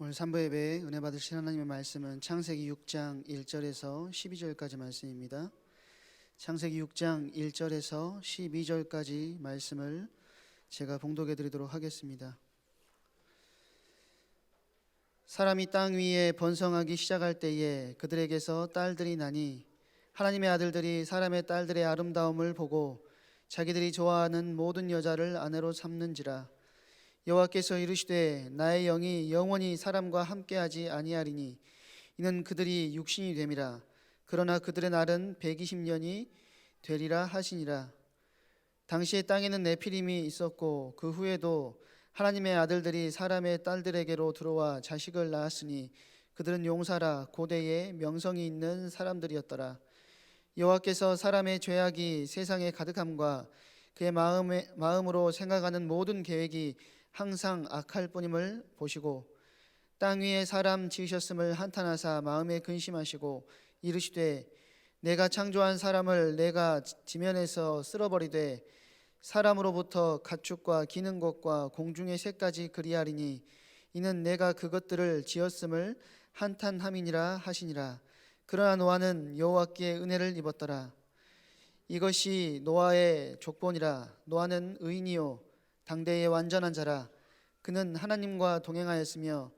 오늘 3부 예배에 은혜 받으실 하나님의 말씀은 창세기 6장 1절에서 12절까지 말씀입니다. 창세기 6장 1절에서 12절까지 말씀을 제가 봉독해 드리도록 하겠습니다. 사람이 땅 위에 번성하기 시작할 때에 그들에게서 딸들이 나니 하나님의 아들들이 사람의 딸들의 아름다움을 보고 자기들이 좋아하는 모든 여자를 아내로 삼는지라. 여호와께서 이르시되 나의 영이 영원히 사람과 함께하지 아니하리니 이는 그들이 육신이 됨이라. 그러나 그들의 날은 120년이 되리라 하시니라. 당시에 땅에는 네피림이 있었고 그 후에도 하나님의 아들들이 사람의 딸들에게로 들어와 자식을 낳았으니 그들은 용사라 고대에 명성이 있는 사람들이었더라. 여호와께서 사람의 죄악이 세상에 가득함과 그의 마음으로 생각하는 모든 계획이 항상 악할 뿐임을 보시고 땅 위에 사람 지으셨음을 한탄하사 마음에 근심하시고 이르시되 내가 창조한 사람을 내가 지면에서 쓸어버리되 사람으로부터 가축과 기는 것과 공중의 새까지 그리하리니 이는 내가 그것들을 지었음을 한탄함이니라 하시니라. 그러나 노아는 여호와께 은혜를 입었더라. 이것이 노아의 족본이라. 노아는 의인이요 당대의 완전한 자라. 그는 하나님과 동행하였으며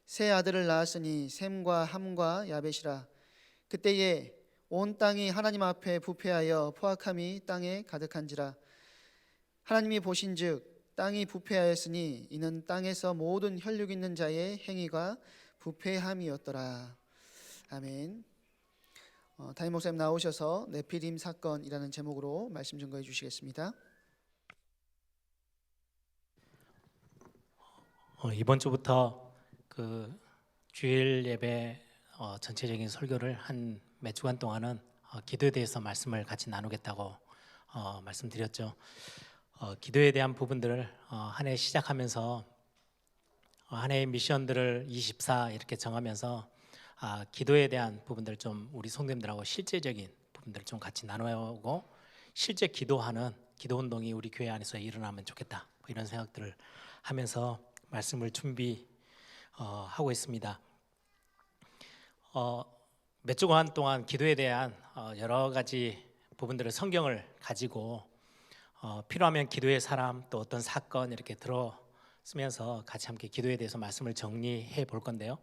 세 아들을 낳았으니 셈과 함과 야벳이라. 그때에 온 땅이 하나님 앞에 부패하여 포악함이 땅에 가득한지라. 하나님이 보신즉 땅이 부패하였으니 이는 땅에서 모든 혈육 있는 자의 행위가 부패함이었더라. 아멘. 담임 목사님 나오셔서 네피림 사건이라는 제목으로 말씀 증거해 주시겠습니다. 이번 주부터 그 주일 예배 전체적인 설교를 한 몇 주간 동안은 기도에 대해서 말씀을 같이 나누겠다고 말씀드렸죠. 기도에 대한 부분들을 한 해 시작하면서 한 해의 미션들을 24 이렇게 정하면서 기도에 대한 부분들 좀 우리 성도님들하고 실제적인 부분들을 좀 같이 나누고 실제 기도하는 기도 운동이 우리 교회 안에서 일어나면 좋겠다 이런 생각들을 하면서 말씀을 준비하고 있습니다. 몇 주간 동안 기도에 대한 여러 가지 부분들을 성경을 가지고 필요하면 기도의 사람 또 어떤 사건 이렇게 들어쓰면서 같이 함께 기도에 대해서 말씀을 정리해 볼 건데요.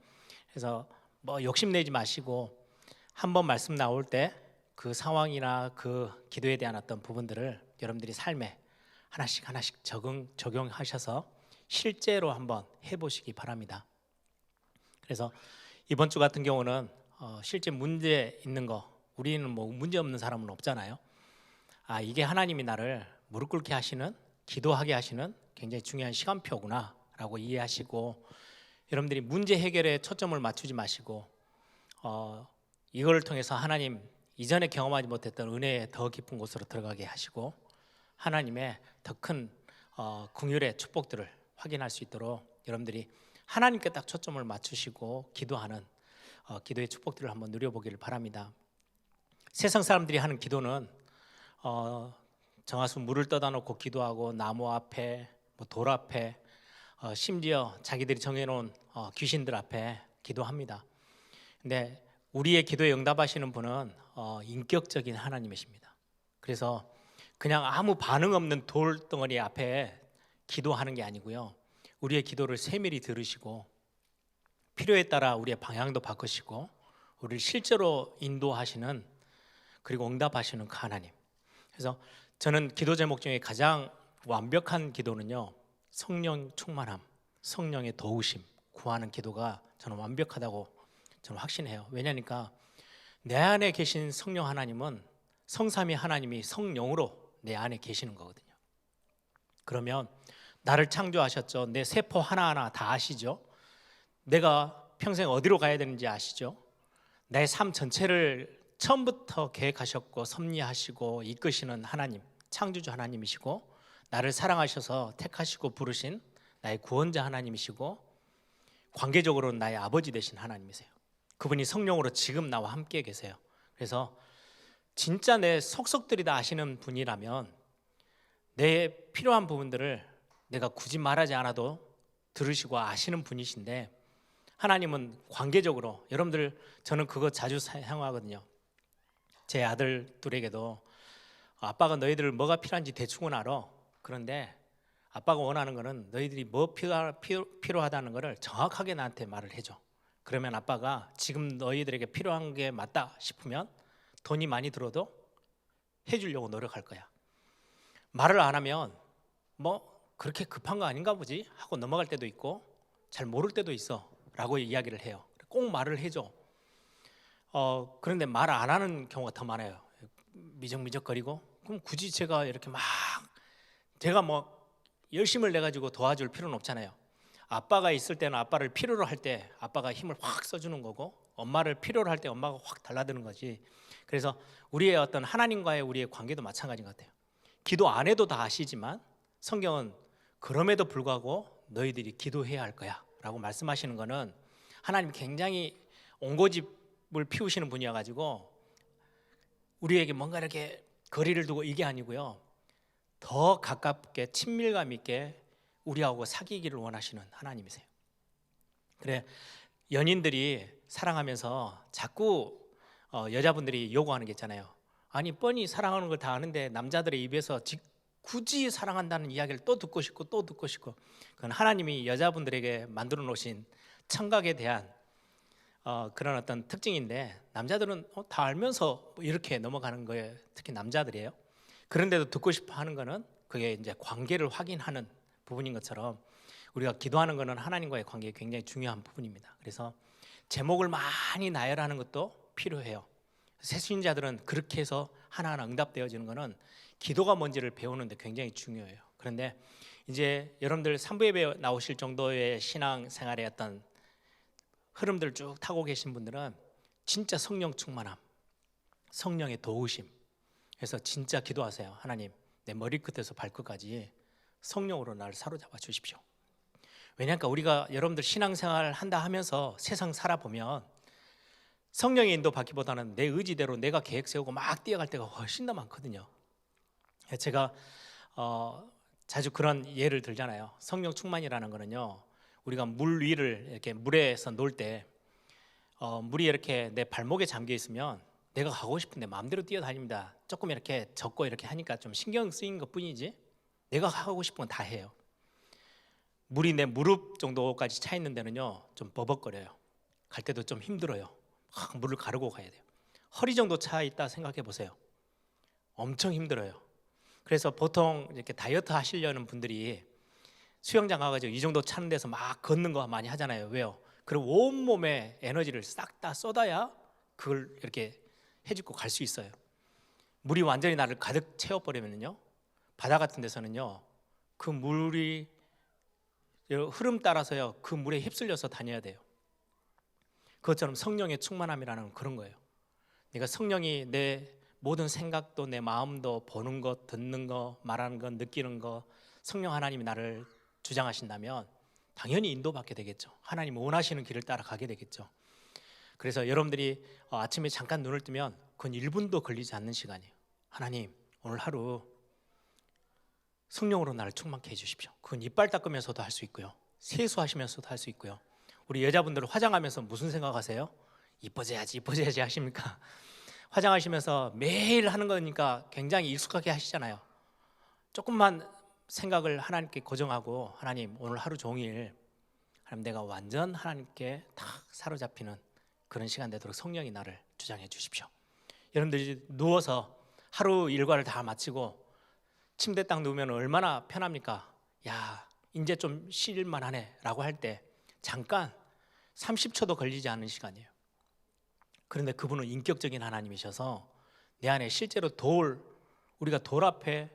그래서 뭐 욕심내지 마시고 한번 말씀 나올 때 그 상황이나 그 기도에 대한 어떤 부분들을 여러분들이 삶에 하나씩 적용하셔서 실제로 한번 해보시기 바랍니다. 그래서 이번 주 같은 경우는 실제 문제 있는 거, 우리는 뭐 문제 없는 사람은 없잖아요. 이게 하나님이 나를 무릎 꿇게 하시는, 기도하게 하시는 굉장히 중요한 시간표구나 라고 이해하시고, 여러분들이 문제 해결에 초점을 맞추지 마시고 이걸 통해서 하나님 이전에 경험하지 못했던 은혜의 더 깊은 곳으로 들어가게 하시고 하나님의 더 큰 긍휼의 축복들을 확인할 수 있도록 여러분들이 하나님께 딱 초점을 맞추시고 기도하는 기도의 축복들을 한번 누려보기를 바랍니다. 세상 사람들이 하는 기도는 정화수 물을 떠다 놓고 기도하고 나무 앞에 돌 앞에 심지어 자기들이 정해놓은 귀신들 앞에 기도합니다. 근데 우리의 기도에 응답하시는 분은 인격적인 하나님이십니다. 그래서 그냥 아무 반응 없는 돌덩어리 앞에 기도하는 게 아니고요, 우리의 기도를 세밀히 들으시고 필요에 따라 우리의 방향도 바꾸시고 우리를 실제로 인도하시는, 그리고 응답하시는 그 하나님. 그래서 저는 기도 제목 중에 가장 완벽한 기도는요, 성령 충만함, 성령의 도우심 구하는 기도가 저는 완벽하다고 저는 확신해요. 왜냐니까 내 안에 계신 성령 하나님은 성삼위 하나님이 성령으로 내 안에 계시는 거거든요. 그러면 나를 창조하셨죠. 내 세포 하나하나 다 아시죠. 내가 평생 어디로 가야 되는지 아시죠. 내 삶 전체를 처음부터 계획하셨고 섭리하시고 이끄시는 하나님, 창조주 하나님이시고 나를 사랑하셔서 택하시고 부르신 나의 구원자 하나님이시고 관계적으로는 나의 아버지 되신 하나님이세요. 그분이 성령으로 지금 나와 함께 계세요. 그래서 진짜 내 속속들이 다 아시는 분이라면 내 필요한 부분들을 내가 굳이 말하지 않아도 들으시고 아시는 분이신데 하나님은 관계적으로, 여러분들 저는 그거 자주 사용하거든요. 제 아들들에게도 아빠가 너희들 뭐가 필요한지 대충은 알아. 그런데 아빠가 원하는 거는 너희들이 뭐 필요하다는 거를 정확하게 나한테 말을 해줘. 그러면 아빠가 지금 너희들에게 필요한 게 맞다 싶으면 돈이 많이 들어도 해주려고 노력할 거야. 말을 안 하면 뭐 그렇게 급한 거 아닌가 보지 하고 넘어갈 때도 있고 잘 모를 때도 있어 라고 이야기를 해요. 꼭 말을 해줘. 그런데 말 안 하는 경우가 더 많아요. 미적미적거리고. 그럼 굳이 제가 이렇게 막 제가 뭐 열심을 내 가지고 도와줄 필요는 없잖아요. 아빠가 있을 때는 아빠를 필요로 할 때 아빠가 힘을 확 써주는 거고, 엄마를 필요로 할 때 엄마가 확 달라드는 거지. 그래서 우리의 어떤 하나님과의 우리의 관계도 마찬가지인 것 같아요. 기도 안 해도 다 아시지만 성경은 그럼에도 불구하고 너희들이 기도해야 할 거야 라고 말씀하시는 거는, 하나님이 굉장히 옹고집을 피우시는 분이어 가지고 우리에게 뭔가 이렇게 거리를 두고 이게 아니고요, 더 가깝게 친밀감 있게 우리하고 사귀기를 원하시는 하나님이세요. 그래, 연인들이 사랑하면서 자꾸 여자분들이 요구하는 게 있잖아요. 아니 뻔히 사랑하는 걸 다 아는데 남자들의 입에서 굳이 사랑한다는 이야기를 또 듣고 싶고 또 듣고 싶고. 그건 하나님이 여자분들에게 만들어 놓으신 청각에 대한 그런 어떤 특징인데, 남자들은 다 알면서 이렇게 넘어가는 거예요. 특히 남자들이에요. 그런데도 듣고 싶어 하는 거는 그게 이제 관계를 확인하는 부분인 것처럼, 우리가 기도하는 거는 하나님과의 관계가 굉장히 중요한 부분입니다. 그래서 제목을 많이 나열하는 것도 필요해요. 새신자들은 그렇게 해서 하나하나 응답되어지는 거는 기도가 뭔지를 배우는데 굉장히 중요해요. 그런데 이제 여러분들 3부 예배 나오실 정도의 신앙생활의 어떤 흐름들을 쭉 타고 계신 분들은 진짜 성령 충만함, 성령의 도우심, 그래서 진짜 기도하세요. 하나님, 내 머리끝에서 발끝까지 성령으로 나를 사로잡아 주십시오. 왜냐하면 우리가 여러분들 신앙생활 한다 하면서 세상 살아보면 성령의 인도 받기보다는 내 의지대로 내가 계획 세우고 막 뛰어갈 때가 훨씬 더 많거든요. 제가 자주 그런 예를 들잖아요. 성령 충만이라는 거는요, 우리가 물 위를 이렇게 물에서 놀 때 물이 이렇게 내 발목에 잠겨 있으면 내가 가고 싶은데 마음대로 뛰어다닙니다. 조금 이렇게 젖고 이렇게 하니까 좀 신경 쓰인 것 뿐이지 내가 하고 싶은 건 다 해요. 물이 내 무릎 정도까지 차 있는 데는요 좀 버벅거려요. 갈 때도 좀 힘들어요. 막 물을 가르고 가야 돼요. 허리 정도 차 있다 생각해 보세요. 엄청 힘들어요. 그래서 보통 이렇게 다이어트 하시려는 분들이 수영장 가가지고 이 정도 차는 데서 막 걷는 거 많이 하잖아요. 왜요? 그리고 온몸에 에너지를 싹 다 쏟아야 그걸 이렇게 해주고 갈 수 있어요. 물이 완전히 나를 가득 채워버리면요, 바다 같은 데서는요 그 물이 흐름 따라서요 그 물에 휩쓸려서 다녀야 돼요. 그것처럼 성령의 충만함이라는 그런 거예요. 내가 성령이 내 모든 생각도 내 마음도 보는 것, 듣는 것, 말하는 것, 느끼는 것, 성령 하나님이 나를 주장하신다면 당연히 인도받게 되겠죠. 하나님 원하시는 길을 따라가게 되겠죠. 그래서 여러분들이 아침에 잠깐 눈을 뜨면 그건 1분도 걸리지 않는 시간이에요. 하나님, 오늘 하루 성령으로 나를 충만케 해주십시오. 그건 이빨 닦으면서도 할 수 있고요, 세수하시면서도 할 수 있고요. 우리 여자분들은 화장하면서 무슨 생각하세요? 이뻐져야지 이뻐져야지 하십니까? 화장하시면서 매일 하는 거니까 굉장히 익숙하게 하시잖아요. 조금만 생각을 하나님께 고정하고, 하나님 오늘 하루 종일 하나님 내가 완전 하나님께 다 사로잡히는 그런 시간 되도록 성령이 나를 주장해 주십시오. 여러분들이 누워서 하루 일과를 다 마치고 침대 딱 누우면 얼마나 편합니까? 야, 이제 좀 쉴만 하네 라고 할 때 잠깐 30초도 걸리지 않는 시간이에요. 그런데 그분은 인격적인 하나님이셔서 내 안에 실제로 우리가 돌 앞에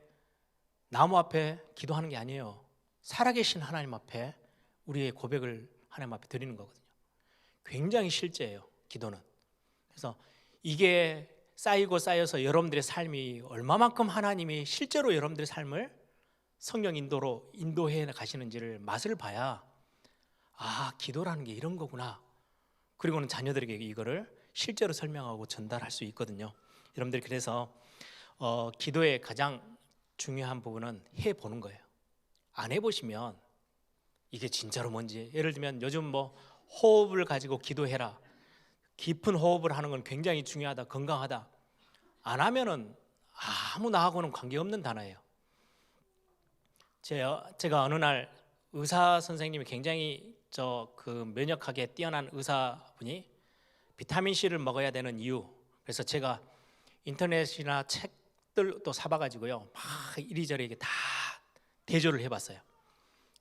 나무 앞에 기도하는 게 아니에요. 살아계신 하나님 앞에 우리의 고백을 하나님 앞에 드리는 거거든요. 굉장히 실제예요, 기도는. 그래서 이게 쌓이고 쌓여서 여러분들의 삶이 얼마만큼 하나님이 실제로 여러분들의 삶을 성령 인도로 인도해 가시는지를 맛을 봐야, 아, 기도라는 게 이런 거구나. 그리고는 자녀들에게 이거를 실제로 설명하고 전달할 수 있거든요. 여러분들이 그래서 기도의 가장 중요한 부분은 해보는 거예요. 안 해보시면 이게 진짜로 뭔지, 예를 들면 요즘 뭐 호흡을 가지고 기도해라. 깊은 호흡을 하는 건 굉장히 중요하다, 건강하다. 안 하면은 아무 나하고는 관계없는 단어예요. 제가 어느 날 의사 선생님이 굉장히 그 면역학에 뛰어난 의사분이 비타민 C를 먹어야 되는 이유, 그래서 제가 인터넷이나 책들도 사봐가지고요 막 이리저리 다 대조를 해봤어요.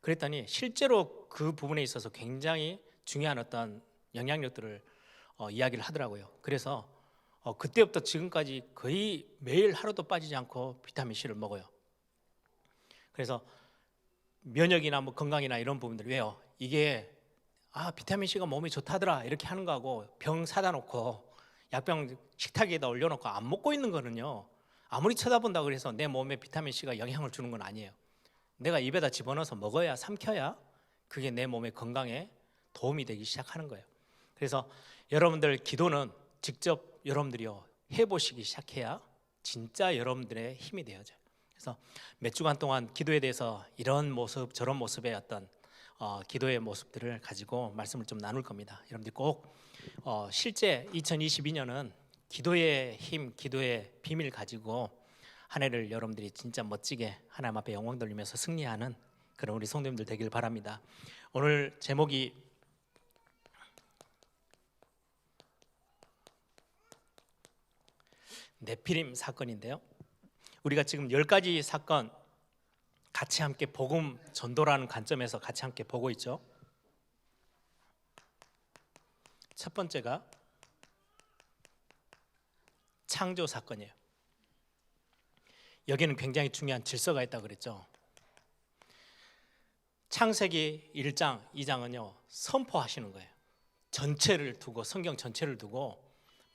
그랬더니 실제로 그 부분에 있어서 굉장히 중요한 어떤 영향력들을 이야기를 하더라고요. 그래서 그때부터 지금까지 거의 매일 하루도 빠지지 않고 비타민 C를 먹어요. 그래서 면역이나 뭐 건강이나 이런 부분들, 왜요? 이게 비타민 C가 몸에 좋다더라 이렇게 하는 거하고 병 사다 놓고 약병 식탁에다 올려놓고 안 먹고 있는 거는요, 아무리 쳐다본다고 해서 내 몸에 비타민 C가 영향을 주는 건 아니에요. 내가 입에다 집어넣어서 먹어야, 삼켜야 그게 내 몸의 건강에 도움이 되기 시작하는 거예요. 그래서 여러분들 기도는 직접 여러분들이요 해보시기 시작해야 진짜 여러분들의 힘이 되어져요. 그래서 몇 주간 동안 기도에 대해서 이런 모습 저런 모습의 어떤 기도의 모습들을 가지고 말씀을 좀 나눌 겁니다. 여러분들 꼭 실제 2022년은 기도의 힘, 기도의 비밀 가지고 한 해를 여러분들이 진짜 멋지게 하나님 앞에 영광 돌리면서 승리하는 그런 우리 성도님들 되길 바랍니다. 오늘 제목이 네피림 사건인데요, 우리가 지금 10가지 사건 같이 함께 복음 전도라는 관점에서 같이 함께 보고 있죠. 첫 번째가 창조 사건이에요. 여기는 굉장히 중요한 질서가 있다고 그랬죠. 창세기 1장, 2장은요 선포하시는 거예요. 전체를 두고, 성경 전체를 두고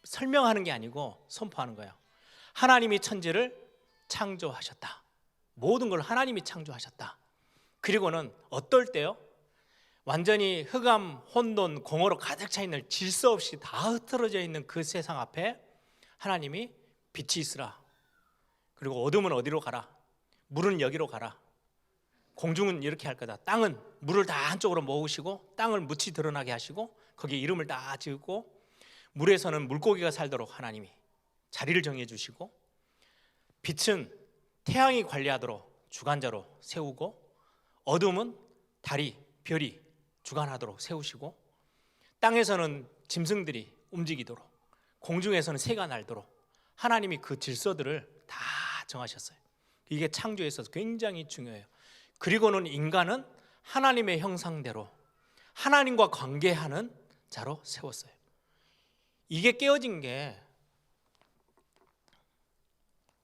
설명하는 게 아니고 선포하는 거예요. 하나님이 천지를 창조하셨다. 모든 걸 하나님이 창조하셨다. 그리고는 어떨 때요? 완전히 흑암, 혼돈, 공허로 가득 차 있는, 질서 없이 다 흩어져 있는 그 세상 앞에 하나님이 빛이 있으라. 그리고 어둠은 어디로 가라. 물은 여기로 가라. 공중은 이렇게 할 거다. 땅은 물을 다 한쪽으로 모으시고 땅을 묻히 드러나게 하시고 거기에 이름을 다 지었고, 물에서는 물고기가 살도록 하나님이 자리를 정해 주시고, 빛은 태양이 관리하도록 주관자로 세우고, 어둠은 달이, 별이 주관하도록 세우시고, 땅에서는 짐승들이 움직이도록, 공중에서는 새가 날도록 하나님이 그 질서들을 다 정하셨어요. 이게 창조에 있어서 굉장히 중요해요. 그리고는 인간은 하나님의 형상대로 하나님과 관계하는 자로 세웠어요. 이게 깨어진 게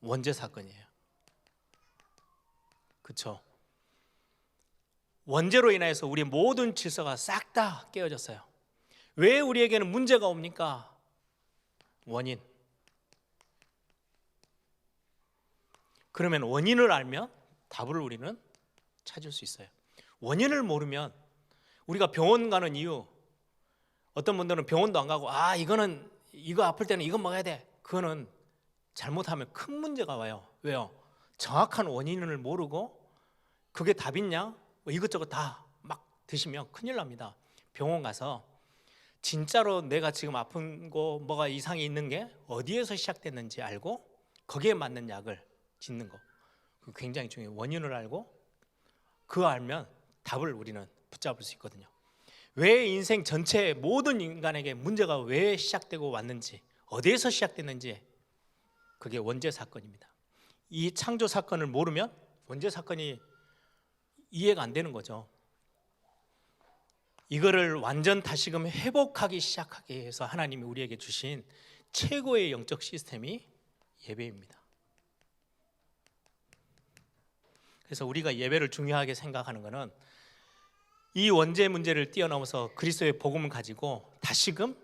원죄 사건이에요. 그렇죠? 원죄로 인해서 우리 모든 질서가 싹 다 깨어졌어요. 왜 우리에게는 문제가 옵니까? 원인. 그러면 원인을 알면 답을 우리는 찾을 수 있어요. 원인을 모르면 우리가 병원 가는 이유, 어떤 분들은 병원도 안 가고 이거는 이거 아플 때는 이거 먹어야 돼. 그거는 잘못하면 큰 문제가 와요. 왜요? 정확한 원인을 모르고 그게 답이냐? 이것저것 다 막 드시면 큰일 납니다. 병원 가서 진짜로 내가 지금 아픈 거 뭐가 이상이 있는 게 어디에서 시작됐는지 알고 거기에 맞는 약을 짓는 거, 굉장히 중요해요. 원인을 알고 그거 알면 답을 우리는 붙잡을 수 있거든요. 왜 인생 전체 모든 인간에게 문제가 왜 시작되고 왔는지, 어디에서 시작됐는지, 그게 원죄 사건입니다. 이 창조 사건을 모르면 원죄 사건이 이해가 안 되는 거죠. 이거를 완전 다시금 회복하기 시작하게 해서 하나님이 우리에게 주신 최고의 영적 시스템이 예배입니다. 그래서 우리가 예배를 중요하게 생각하는 것은 이 원죄 문제를 뛰어넘어서 그리스도의 복음을 가지고 다시금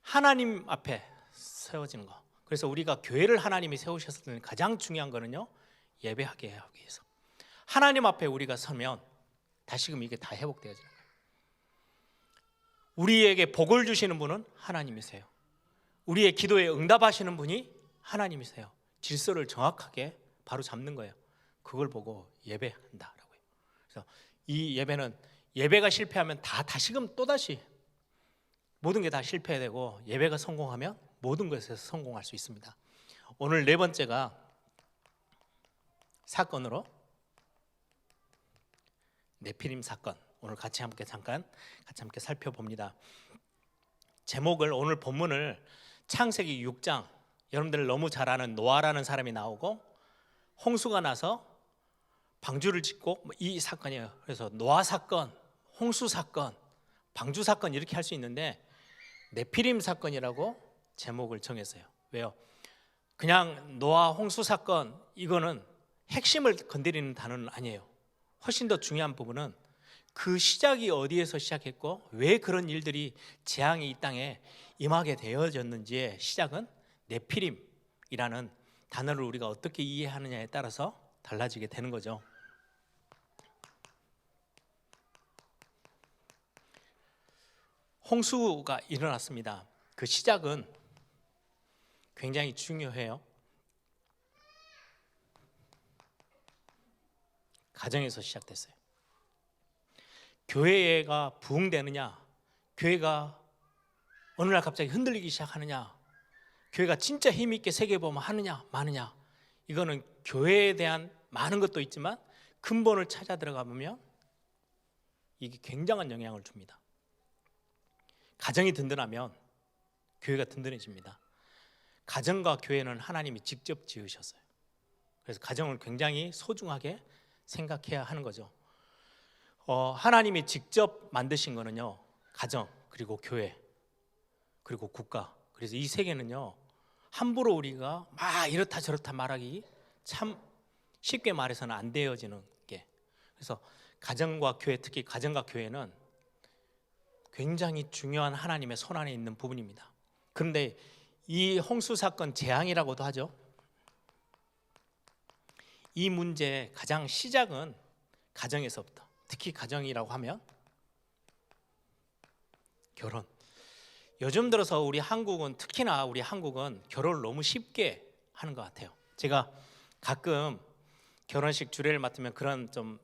하나님 앞에 세워지는 거. 그래서 우리가 교회를 하나님이 세우셨을 때 가장 중요한 거는요, 예배하게 하기 위해서 하나님 앞에 우리가 서면 다시금 이게 다 회복되어지는 거예요. 우리에게 복을 주시는 분은 하나님이세요. 우리의 기도에 응답하시는 분이 하나님이세요. 질서를 정확하게 바로 잡는 거예요. 그걸 보고 예배한다라고요. 그래서 이 예배는, 예배가 실패하면 다 다시금 또다시 모든 게 다 실패되고 예배가 성공하면 모든 것에서 성공할 수 있습니다. 오늘 네 번째가 사건으로 네피림 사건, 오늘 같이 함께 살펴봅니다. 제목을, 오늘 본문을 창세기 6장, 여러분들 너무 잘 아는 노아라는 사람이 나오고 홍수가 나서 방주를 짓고 이 사건이에요. 그래서 노아 사건, 홍수 사건, 방주 사건 이렇게 할 수 있는데 네피림 사건이라고 제목을 정했어요. 왜요? 그냥 노아 홍수 사건 이거는 핵심을 건드리는 단어는 아니에요. 훨씬 더 중요한 부분은 그 시작이 어디에서 시작했고 왜 그런 일들이 재앙이 이 땅에 임하게 되어졌는지의 시작은 네피림이라는 단어를 우리가 어떻게 이해하느냐에 따라서 달라지게 되는 거죠. 홍수가 일어났습니다. 그 시작은 굉장히 중요해요. 가정에서 시작됐어요. 교회가 부흥되느냐, 교회가 어느 날 갑자기 흔들리기 시작하느냐, 교회가 진짜 힘있게 세계보험 하느냐 마느냐, 이거는 교회에 대한 많은 것도 있지만 근본을 찾아 들어가 보면 이게 굉장한 영향을 줍니다. 가정이 든든하면 교회가 든든해집니다. 가정과 교회는 하나님이 직접 지으셨어요. 그래서 가정을 굉장히 소중하게 생각해야 하는 거죠. 하나님이 직접 만드신 거는요, 가정, 그리고 교회, 그리고 국가. 그래서 이 세 개는요, 함부로 우리가 막 이렇다 저렇다 말하기 참 쉽게 말해서는 안 되어지는 게. 그래서 가정과 교회, 특히 가정과 교회는 굉장히 중요한 하나님의 손 안에 있는 부분입니다. 그런데 이 홍수 사건, 재앙이라고도 하죠. 이 문제의 가장 시작은 가정에서부터, 특히 가정이라고 하면 결혼. 요즘 들어서 우리 한국은, 특히나 우리 한국은 결혼을 너무 쉽게 하는 것 같아요. 제가 가끔 결혼식 주례를 맡으면 그런 좀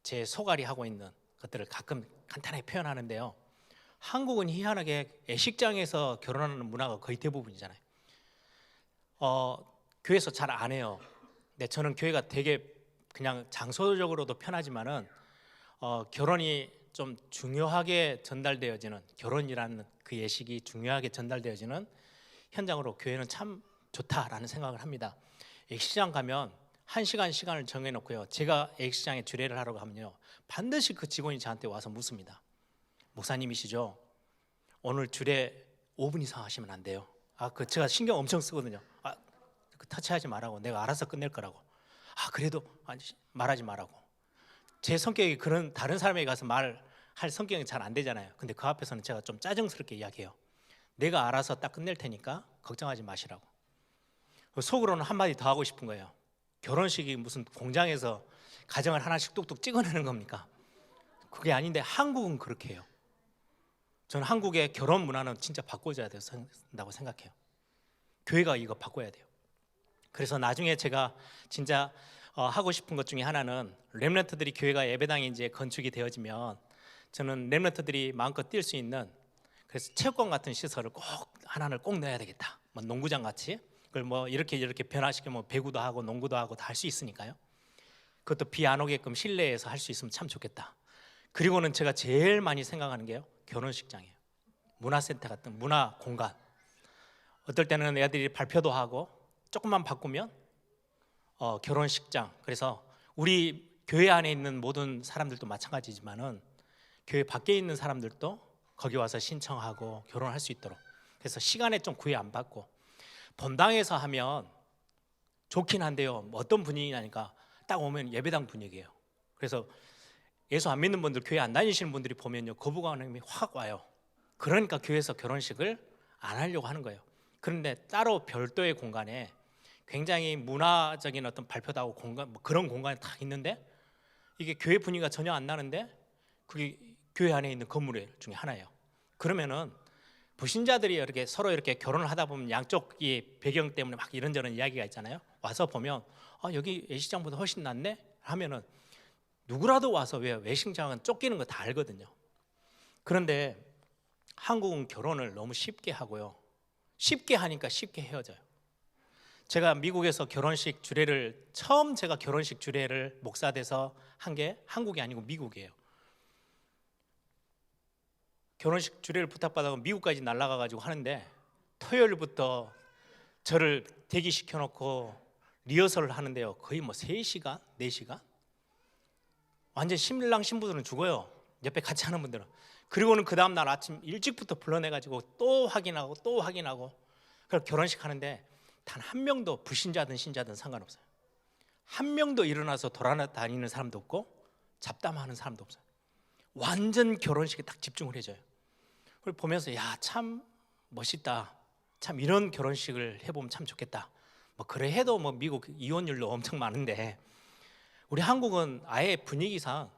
제 소갈이 하고 있는 것들을 가끔 간단하게 표현하는데요. 한국은 희한하게 애식장에서 결혼하는 문화가 거의 대부분이잖아요. 교회에서 잘 안 해요. 근데 저는 교회가 되게 그냥 장소적으로도 편하지만은 결혼이 좀 중요하게 전달되어지는, 결혼이라는 그 예식이 중요하게 전달되어지는 현장으로 교회는 참 좋다라는 생각을 합니다. 애식장 가면 1시간 시간을 정해놓고요, 제가 애식장에 주례를 하러 가면요, 반드시 그 직원이 저한테 와서 묻습니다. 목사님이시죠? 오늘 주례 5분 이상 하시면 안 돼요. 그 제가 신경 엄청 쓰거든요. 그 터치하지 말라고, 내가 알아서 끝낼 거라고. 그래도 말하지 말라고. 제 성격이 그런 다른 사람에게 가서 말할 성격이 잘 안 되잖아요. 근데 그 앞에서는 제가 좀 짜증스럽게 이야기해요. 내가 알아서 딱 끝낼 테니까 걱정하지 마시라고. 속으로는 한마디 더 하고 싶은 거예요. 결혼식이 무슨 공장에서 가정을 하나씩 뚝뚝 찍어내는 겁니까? 그게 아닌데 한국은 그렇게 해요. 저는 한국의 결혼 문화는 진짜 바꿔줘야 된다고 생각해요. 교회가 이거 바꿔야 돼요. 그래서 나중에 제가 진짜 하고 싶은 것 중에 하나는, 렘넌트들이 교회가 예배당이 이제 건축이 되어지면 저는 렘넌트들이 마음껏 뛸 수 있는, 그래서 체육관 같은 시설을 하나를 꼭 넣어야 되겠다. 뭐 농구장 같이, 그걸 뭐 이렇게 변화시키면 배구도 하고 농구도 하고 다 할 수 있으니까요. 그것도 비 안 오게끔 실내에서 할 수 있으면 참 좋겠다. 그리고는 제가 제일 많이 생각하는 게요, 결혼식장이에요. 문화센터 같은 문화 공간. 어떨 때는 애들이 발표도 하고 조금만 바꾸면 결혼식장. 그래서 우리 교회 안에 있는 모든 사람들도 마찬가지지만은 교회 밖에 있는 사람들도 거기 와서 신청하고 결혼할 수 있도록. 그래서 시간에 좀 구애 안 받고, 본당에서 하면 좋긴 한데요, 어떤 분위기냐니까 딱 오면 예배당 분위기예요. 그래서 예수 안 믿는 분들, 교회 안 다니시는 분들이 보면요, 거부감이 확 와요. 그러니까 교회에서 결혼식을 안 하려고 하는 거예요. 그런데 따로 별도의 공간에 굉장히 문화적인 어떤 발표도 하고 공간, 뭐 그런 공간이 딱 있는데, 이게 교회 분위기가 전혀 안 나는데 그게 교회 안에 있는 건물 중에 하나예요. 그러면은 불신자들이 이렇게 서로 이렇게 결혼을 하다 보면 양쪽이 배경 때문에 막 이런저런 이야기가 있잖아요. 와서 보면 여기 예식장보다 훨씬 낫네 하면은 누구라도 와서, 왜 외식장은 쫓기는 거 다 알거든요. 그런데 한국은 결혼을 너무 쉽게 하고요. 쉽게 하니까 쉽게 헤어져요. 제가 미국에서 결혼식 주례를 처음 제가 결혼식 주례를 목사 돼서 한 게 한국이 아니고 미국이에요. 결혼식 주례를 부탁받아서 미국까지 날아가 가지고 하는데 토요일부터 저를 대기시켜 놓고 리허설을 하는데요. 거의 뭐 3시간, 4시간? 완전 신랑 신부들은 죽어요. 옆에 같이 하는 분들은. 그리고는 그 다음 날 아침 일찍부터 불러내 가지고 또 확인하고 또 확인하고. 그래서 결혼식 하는데 단 한 명도 불신자든 신자든 상관없어요. 한 명도 일어나서 돌아다니는 사람도 없고 잡담하는 사람도 없어요. 완전 결혼식에 딱 집중을 해줘요. 그걸 보면서 야, 참 멋있다. 참 이런 결혼식을 해보면 참 좋겠다. 뭐 그래 해도 뭐 미국 이혼율도 엄청 많은데 우리 한국은 아예 분위기상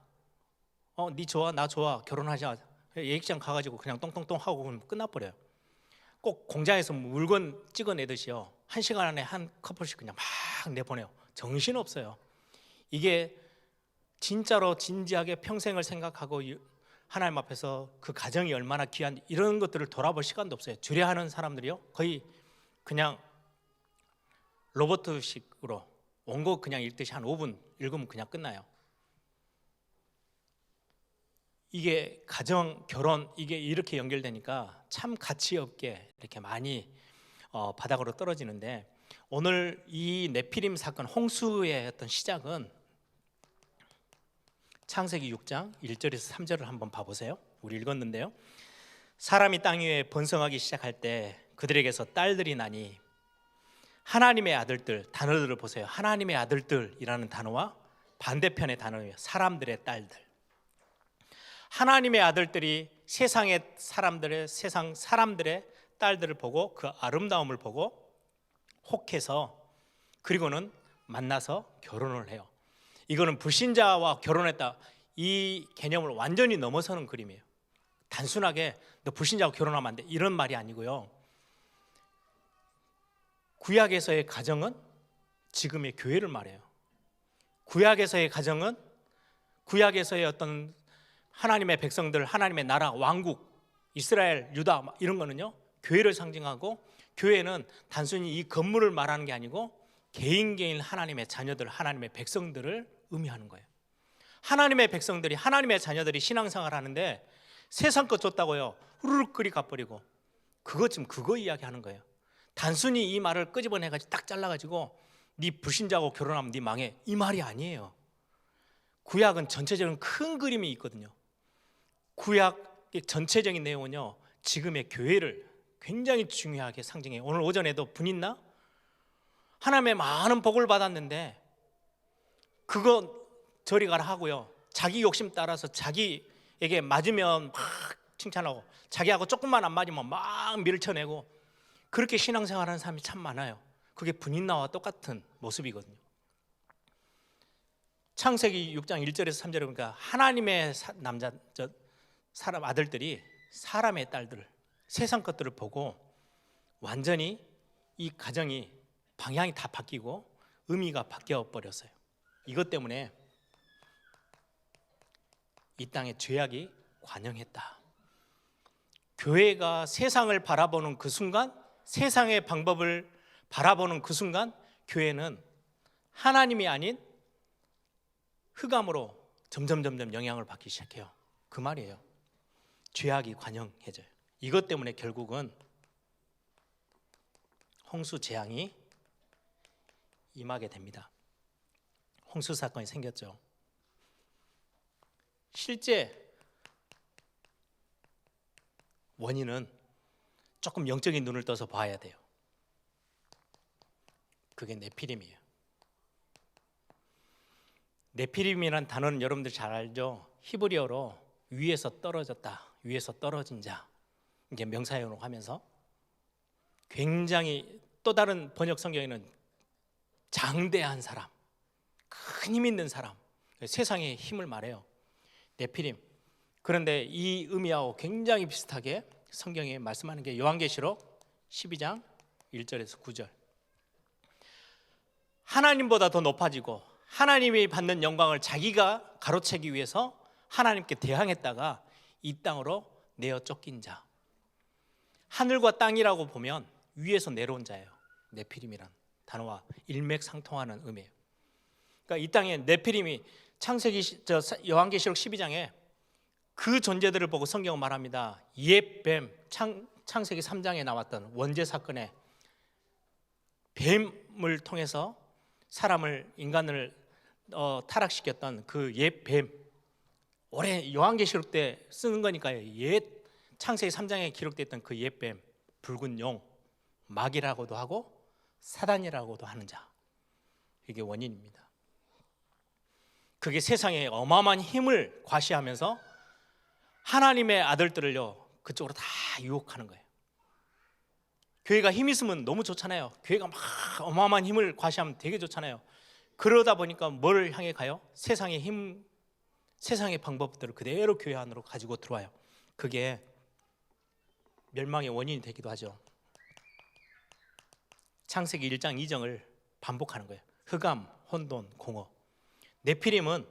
니 좋아 나 좋아 결혼하자 예식장 가가지고 그냥 똥똥똥 하고 끝나버려요. 꼭 공장에서 물건 찍어내듯이요 1시간 안에 한 커플씩 그냥 막 내보내요. 정신없어요. 이게 진짜로 진지하게 평생을 생각하고 하나님 앞에서 그 가정이 얼마나 귀한 이런 것들을 돌아볼 시간도 없어요. 주례하는 사람들이요 거의 그냥 로봇식으로 원고 그냥 읽듯이 한 5분 읽으면 그냥 끝나요. 이게 가정, 결혼 이게 이렇게 연결되니까 참 가치 없게 이렇게 많이 바닥으로 떨어지는데 오늘 이 네피림 사건 홍수의 어떤 시작은 창세기 6장 1절에서 3절을 한번 봐보세요. 우리 읽었는데요. 사람이 땅 위에 번성하기 시작할 때 그들에게서 딸들이 나니 하나님의 아들들 단어들을 보세요. 하나님의 아들들이라는 단어와 반대편의 단어예요. 사람들의 딸들. 하나님의 아들들이 세상 사람들의 딸들을 보고 그 아름다움을 보고 혹해서 그리고는 만나서 결혼을 해요. 이거는 불신자와 결혼했다 이 개념을 완전히 넘어서는 그림이에요. 단순하게 너 불신자하고 결혼하면 안 돼 이런 말이 아니고요. 구약에서의 가정은 지금의 교회를 말해요. 구약에서의 가정은 구약에서의 어떤 하나님의 백성들, 하나님의 나라, 왕국, 이스라엘, 유다 이런 거는요 교회를 상징하고 교회는 단순히 이 건물을 말하는 게 아니고 개인 하나님의 자녀들, 하나님의 백성들을 의미하는 거예요. 하나님의 백성들이 하나님의 자녀들이 신앙생활 하는데 세상 것 줬다고요 후루룩 끓이 가버리고 그거 이야기하는 거예요. 단순히 이 말을 끄집어내가지고 딱 잘라가지고 네 불신자하고 결혼하면 네 망해 이 말이 아니에요. 구약은 전체적인 큰 그림이 있거든요. 구약의 전체적인 내용은요 지금의 교회를 굉장히 중요하게 상징해요. 오늘 오전에도 분 있나? 하나님의 많은 복을 받았는데 그거 저리 가라 하고요 자기 욕심 따라서 자기에게 맞으면 막 칭찬하고 자기하고 조금만 안 맞으면 막 밀쳐내고 그렇게 신앙생활하는 사람이 참 많아요. 그게 분인나와 똑같은 모습이거든요. 창세기 6장 1절에서 3절에 보니까 하나님의 사람 아들들이 사람의 딸들 세상 것들을 보고 완전히 이 가정이 방향이 다 바뀌고 의미가 바뀌어 버렸어요. 이것 때문에 이 땅에 죄악이 관영했다. 교회가 세상을 바라보는 그 순간 세상의 방법을 바라보는 그 순간 교회는 하나님이 아닌 흑암으로 점점 영향을 받기 시작해요. 그 말이에요. 죄악이 관영해져요. 이것 때문에 결국은 홍수 재앙이 임하게 됩니다. 홍수 사건이 생겼죠. 실제 원인은 조금 영적인 눈을 떠서 봐야 돼요. 그게 네피림이에요. 네피림이란 단어는 여러분들 잘 알죠? 히브리어로 위에서 떨어졌다, 위에서 떨어진 자 이게 명사형으로 하면서 굉장히 또 다른 번역 성경에는 장대한 사람, 큰 힘 있는 사람, 세상의 힘을 말해요. 네피림. 그런데 이 의미하고 굉장히 비슷하게 성경에 말씀하는 게 요한계시록 12장 1절에서 9절. 하나님보다 더 높아지고 하나님이 받는 영광을 자기가 가로채기 위해서 하나님께 대항했다가 이 땅으로 내어 쫓긴 자. 하늘과 땅이라고 보면 위에서 내려온 자예요. 네피림이란 단어와 일맥상통하는 의미예요. 그러니까 이 땅에 네피림이 요한계시록 12장에 그 존재들을 보고 성경은 말합니다. 옛뱀, 창세기 3장에 나왔던 원죄 사건에 뱀을 통해서 인간을 타락시켰던 그 옛뱀, 올해 요한계시록 때 쓰는 거니까요. 옛 창세기 3장에 기록됐던 그 옛뱀, 붉은 용, 마귀라고도 하고 사단이라고도 하는 자, 이게 원인입니다. 그게 세상에 어마어마한 힘을 과시하면서 하나님의 아들들을요 그쪽으로 다 유혹하는 거예요. 교회가 힘 있으면 너무 좋잖아요. 교회가 막 어마어마한 힘을 과시하면 되게 좋잖아요. 그러다 보니까 뭘 향해 가요? 세상의 힘, 세상의 방법들을 그대로 교회 안으로 가지고 들어와요. 그게 멸망의 원인이 되기도 하죠. 창세기 1장 2절을 반복하는 거예요. 흑암, 혼돈, 공허. 네피림은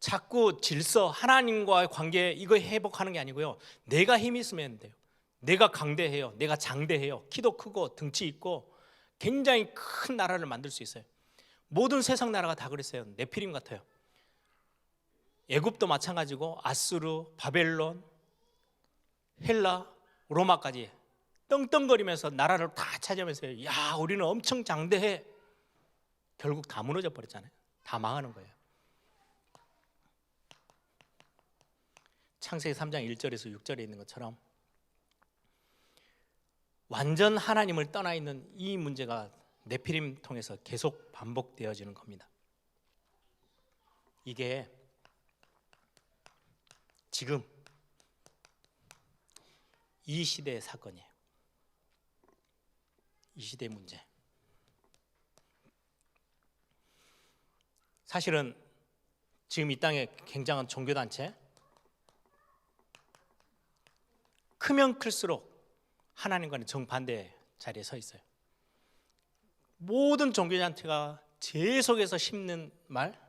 자꾸 질서, 하나님과의 관계 이거 회복하는 게 아니고요. 내가 힘이 있으면 돼요. 내가 강대해요. 내가 장대해요. 키도 크고 등치 있고 굉장히 큰 나라를 만들 수 있어요. 모든 세상 나라가 다 그랬어요. 네피림 같아요. 애굽도 마찬가지고 아수르, 바벨론, 헬라, 로마까지 떵떵거리면서 나라를 다 차지하면서 야 우리는 엄청 장대해. 결국 다 무너져 버렸잖아요. 다 망하는 거예요. 창세기 3장 1절에서 6절에 있는 것처럼 완전 하나님을 떠나 있는 이 문제가 네피림 통해서 계속 반복되어지는 겁니다. 이게 지금 이 시대의 사건이에요. 이 시대의 문제. 사실은 지금 이 땅에 굉장한 종교단체 크면 클수록 하나님과는 정반대의 자리에 서 있어요. 모든 종교단체가 제 속에서 심는 말,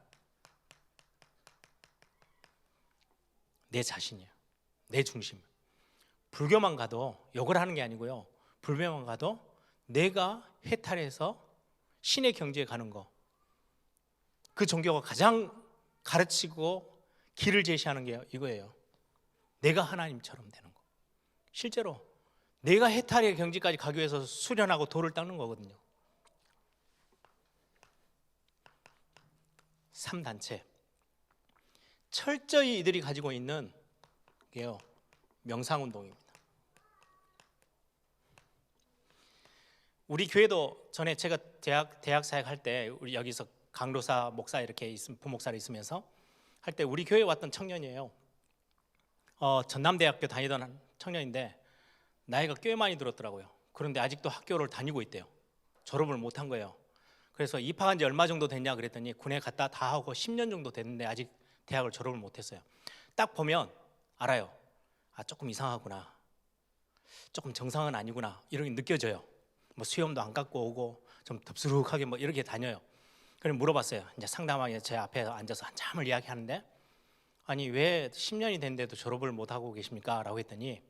내 자신이에요. 내 중심. 불교만 가도 욕을 하는 게 아니고요. 불교만 가도 내가 해탈해서 신의 경지에 가는 거. 그 종교가 가장 가르치고 길을 제시하는 게 이거예요. 내가 하나님처럼 되는 거. 실제로 내가 해탈의 경지까지 가기 위해서 수련하고 돌을 닦는 거거든요. 3단체. 철저히 이들이 가지고 있는 게요. 명상운동입니다. 우리 교회도 전에 제가 대학 사역할 때 우리 여기서 강로사, 목사 이렇게 부목사로 있으면서 할 때 우리 교회에 왔던 청년이에요. 전남대학교 다니던 청년인데 나이가 꽤 많이 들었더라고요. 그런데 아직도 학교를 다니고 있대요. 졸업을 못한 거예요. 그래서 입학한 지 얼마 정도 됐냐 그랬더니 군에 갔다 다 하고 10년 정도 됐는데 아직 대학을 졸업을 못했어요. 딱 보면 알아요. 아 조금 이상하구나. 조금 정상은 아니구나. 이런 게 느껴져요. 뭐 수염도 안 깎고 오고 좀 덥수룩하게 뭐 이렇게 다녀요. 그래서 물어봤어요. 이제 상담하게 제 앞에 앉아서 한참을 이야기하는데 아니 왜 10년이 됐는데도 졸업을 못 하고 계십니까? 라고 했더니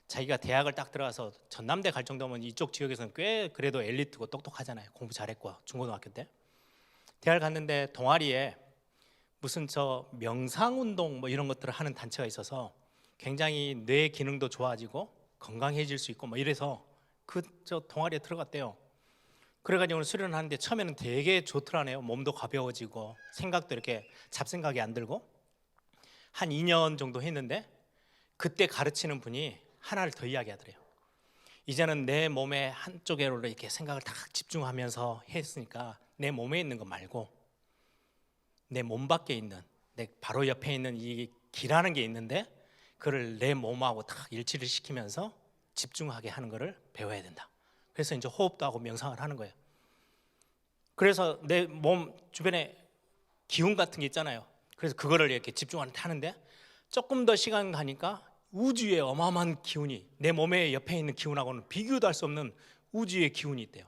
자기가 대학을 딱 들어가서 전남대 갈 정도면 이쪽 지역에서는 꽤 그래도 엘리트고 똑똑하잖아요. 공부 잘했고 중고등학교 때 대학을 갔는데 동아리에 무슨 저 명상운동 뭐 이런 것들을 하는 단체가 있어서 굉장히 뇌 기능도 좋아지고 건강해질 수 있고 뭐 이래서 그 저 동아리에 들어갔대요. 그래가지고 오늘 수련을 하는데 처음에는 되게 좋더라네요. 몸도 가벼워지고 생각도 이렇게 잡생각이 안 들고 한 2년 정도 했는데 그때 가르치는 분이 하나를 더 이야기하더래요. 이제는 내 몸의 한쪽으로 이렇게 생각을 딱 집중하면서 했으니까 내 몸에 있는 거 말고 내 몸 밖에 있는 내 바로 옆에 있는 이 기라는 게 있는데 그걸 내 몸하고 딱 일치를 시키면서 집중하게 하는 거를 배워야 된다. 그래서 이제 호흡도 하고 명상을 하는 거예요. 그래서 내 몸 주변에 기운 같은 게 있잖아요. 그래서 그거를 이렇게 집중하는데 조금 더 시간 가니까 우주의 어마어마한 기운이 내 몸의 옆에 있는 기운하고는 비교도 할 수 없는 우주의 기운이 있대요.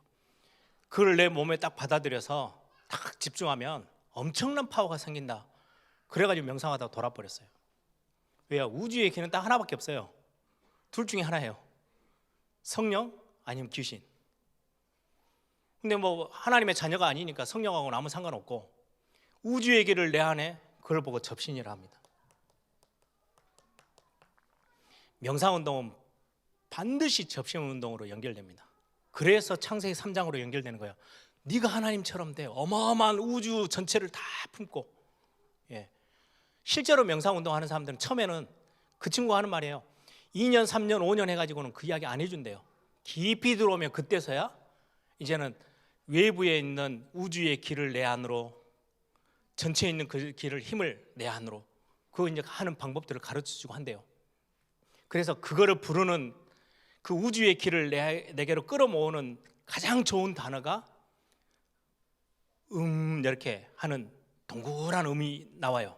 그걸 내 몸에 딱 받아들여서 딱 집중하면 엄청난 파워가 생긴다. 그래가지고 명상하다가 돌아버렸어요. 왜요? 우주의 기는 딱 하나밖에 없어요. 둘 중에 하나예요. 성령 아니면 귀신. 근데 뭐 하나님의 자녀가 아니니까 성령하고는 아무 상관없고 우주의 길을 내 안에 그걸 보고 접신이라 합니다. 명상운동은 반드시 접신운동으로 연결됩니다. 그래서 창세기 3장으로 연결되는 거예요. 네가 하나님처럼 돼. 어마어마한 우주 전체를 다 품고. 예. 실제로 명상운동 하는 사람들은 처음에는 그 친구가 하는 말이에요. 2년, 3년, 5년 해가지고는 그 이야기 안 해준대요. 깊이 들어오면 그때서야 이제는 외부에 있는 우주의 길을 내 안으로, 전체에 있는 그 길을, 힘을 내 안으로, 그거 이제 하는 방법들을 가르쳐주고 한대요. 그래서 그거를 부르는, 그 우주의 길을 내게로 끌어모으는 가장 좋은 단어가 이렇게 하는 동그란 음이 나와요.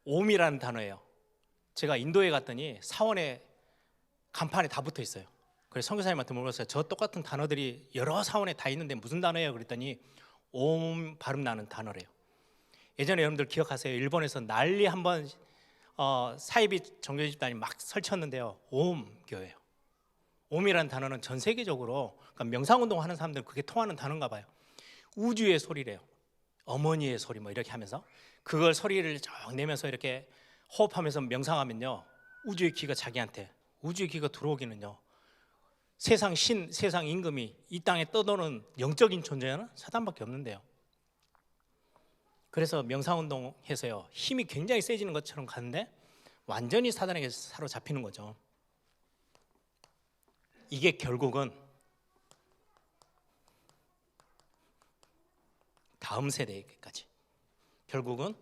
옴이라는 단어예요. 제가 인도에 갔더니 사원에 간판에 다 붙어 있어요. 그래서 선교사님한테 물어봤어요. 저 똑같은 단어들이 여러 사원에 다 있는데 무슨 단어예요? 그랬더니 옴 발음 나는 단어래요. 예전에 여러분들 기억하세요? 일본에서 난리 한번 사이비 종교 집단이 막 설쳤는데요. 옴교예요. 옴이라는 단어는 전 세계적으로, 그러니까 명상운동 하는 사람들은 그게 통하는 단어인가 봐요. 우주의 소리래요. 어머니의 소리 뭐 이렇게 하면서 그걸 소리를 쭉 내면서 이렇게 호흡하면서 명상하면요, 우주의 기가 자기한테, 우주의 기가 들어오기는요, 세상 신, 세상 임금이 이 땅에 떠도는 영적인 존재는 사단밖에 없는데요. 그래서 명상운동 해서요, 힘이 굉장히 세지는 것처럼 가는데 완전히 사단에게 사로잡히는 거죠. 이게 결국은 다음 세대에게까지, 결국은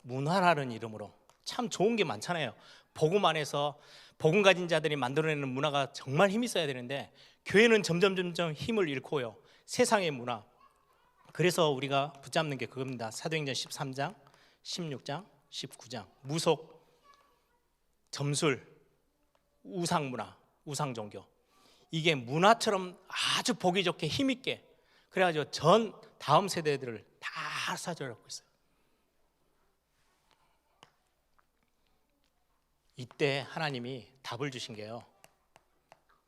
문화라는 이름으로 참 좋은 게 많잖아요. 복음 안에서 복음 가진 자들이 만들어내는 문화가 정말 힘이 있어야 되는데 교회는 점점 힘을 잃고요. 세상의 문화. 그래서 우리가 붙잡는 게 그겁니다. 사도행전 13장, 16장, 19장. 무속, 점술, 우상문화, 우상종교. 이게 문화처럼 아주 보기 좋게 힘있게, 그래가지고 전 다음 세대들을 다 사로잡고 있어요. 이때 하나님이 답을 주신 게요,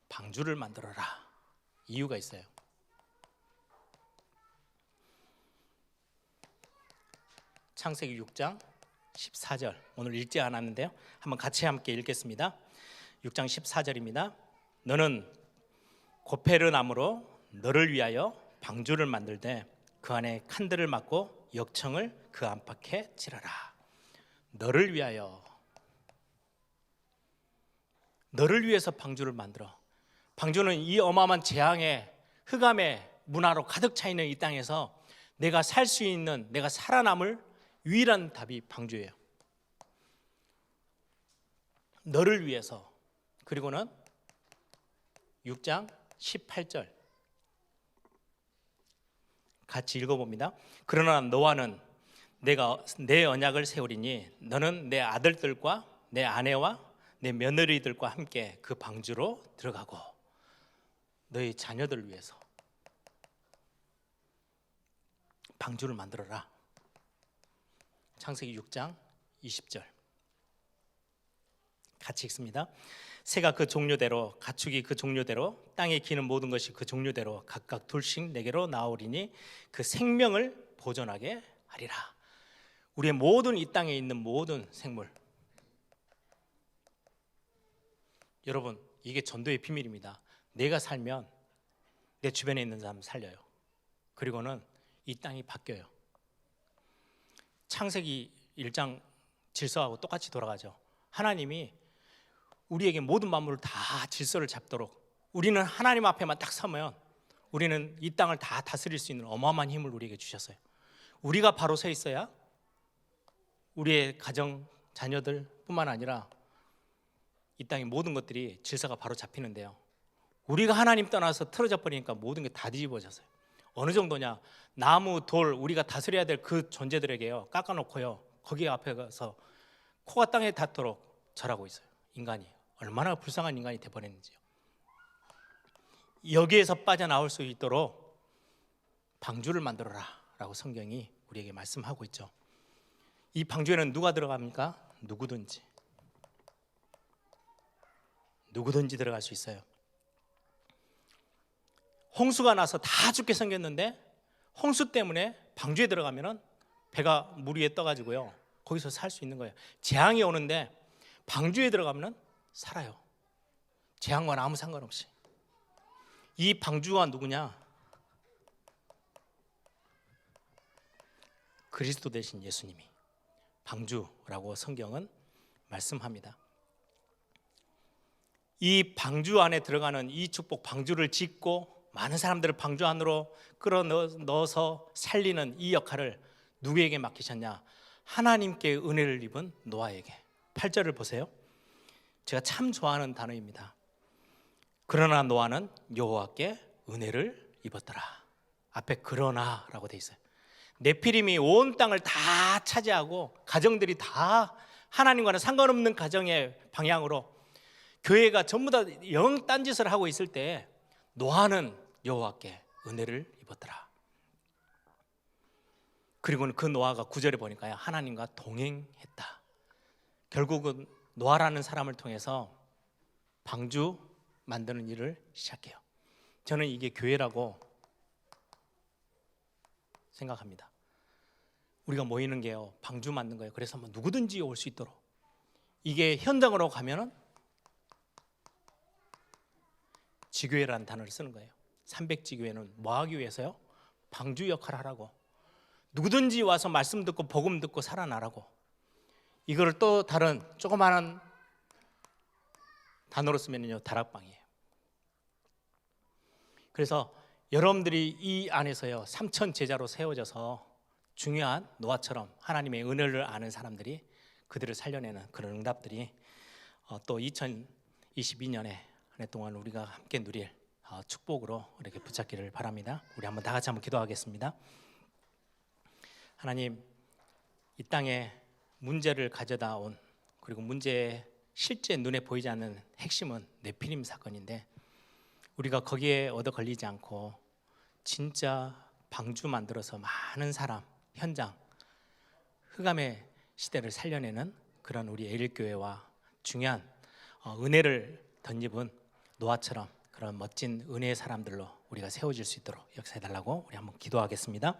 방주를 만들어라. 이유가 있어요. 창세기 6장 14절, 오늘 읽지 않았는데요, 한번 같이 함께 읽겠습니다. 6장 14절입니다. 너는 고페르 나무로 너를 위하여 방주를 만들되 그 안에 칸들을 막고 역청을 그 안팎에 칠하라. 너를 위하여, 너를 위해서 방주를 만들어. 방주는 이 어마어마한 재앙의 흑암의 문화로 가득 차 있는 이 땅에서 내가 살 수 있는, 내가 살아남을 유일한 답이 방주예요. 너를 위해서. 그리고는 6장 18절 같이 읽어봅니다. 그러나 너와는 내가 내 언약을 세우리니 너는 내 아들들과 내 아내와 내 며느리들과 함께 그 방주로 들어가고, 너희 자녀들을 위해서 방주를 만들어라. 창세기 6장 20절 같이 읽습니다. 새가 그 종류대로, 가축이 그 종류대로, 땅에 기는 모든 것이 그 종류대로 각각 둘씩 내게로 나오리니 그 생명을 보존하게 하리라. 우리의 모든, 이 땅에 있는 모든 생물, 여러분, 이게 전도의 비밀입니다. 내가 살면 내 주변에 있는 사람 살려요. 그리고는 이 땅이 바뀌어요. 창세기 1장 질서하고 똑같이 돌아가죠. 하나님이 우리에게 모든 만물을 다 질서를 잡도록, 우리는 하나님 앞에만 딱 서면 우리는 이 땅을 다 다스릴 수 있는 어마어마한 힘을 우리에게 주셨어요. 우리가 바로 서 있어야 우리의 가정, 자녀들 뿐만 아니라 이 땅의 모든 것들이 질서가 바로 잡히는데요, 우리가 하나님 떠나서 틀어져 버리니까 모든 게 다 뒤집어졌어요. 어느 정도냐, 나무, 돌, 우리가 다스려야 될 그 존재들에게요 깎아놓고요, 거기 앞에 가서 코가 땅에 닿도록 절하고 있어요. 인간이 얼마나 불쌍한 인간이 돼버렸는지요. 여기에서 빠져나올 수 있도록 방주를 만들어라 라고 성경이 우리에게 말씀하고 있죠. 이 방주에는 누가 들어갑니까? 누구든지 누구든지 들어갈 수 있어요. 홍수가 나서 다 죽게 생겼는데 홍수 때문에 방주에 들어가면은 배가 물 위에 떠가지고요, 거기서 살 수 있는 거예요. 재앙이 오는데 방주에 들어가면은 살아요. 재앙과는 아무 상관없이. 이 방주가 누구냐? 그리스도 되신 예수님이 방주라고 성경은 말씀합니다. 이 방주 안에 들어가는 이 축복, 방주를 짓고 많은 사람들을 방주 안으로 끌어넣어서 살리는 이 역할을 누구에게 맡기셨냐? 하나님께 은혜를 입은 노아에게. 8절을 보세요. 제가 참 좋아하는 단어입니다. 그러나 노아는 여호와께 은혜를 입었더라. 앞에 그러나라고 돼 있어요. 네피림이 온 땅을 다 차지하고 가정들이 다 하나님과는 상관없는 가정의 방향으로 교회가 전부 다 영 딴짓을 하고 있을 때 노아는 여호와께 은혜를 입었더라. 그리고는 그 노아가 9절에 보니까요, 하나님과 동행했다. 결국은 노아라는 사람을 통해서 방주 만드는 일을 시작해요. 저는 이게 교회라고 생각합니다. 우리가 모이는 게요, 방주 만든 거예요. 그래서 뭐 누구든지 올 수 있도록. 이게 현장으로 가면은 지교회라는 단어를 쓰는 거예요. 300지교회는 뭐 하기 위해서요? 방주 역할을 하라고. 누구든지 와서 말씀 듣고 복음 듣고 살아나라고. 이거를 또 다른 조그마한 단어로 쓰면요, 다락방이에요. 그래서 여러분들이 이 안에서요, 3천 제자로 세워져서 중요한 노아처럼 하나님의 은혜를 아는 사람들이 그들을 살려내는 그런 응답들이 또 2022년에 한 해 동안 우리가 함께 누릴 축복으로 이렇게 붙잡기를 바랍니다. 우리 한번 다 같이 한번 기도하겠습니다. 하나님, 이 땅에 문제를 가져다 온, 그리고 문제의 실제 눈에 보이지 않는 핵심은 네피림 사건인데, 우리가 거기에 얻어 걸리지 않고 진짜 방주 만들어서 많은 사람, 현장, 흑암의 시대를 살려내는 그런 우리 에일교회와 중요한 은혜를 덧입은 노아처럼 그런 멋진 은혜의 사람들로 우리가 세워질 수 있도록 역사해달라고 우리 한번 기도하겠습니다.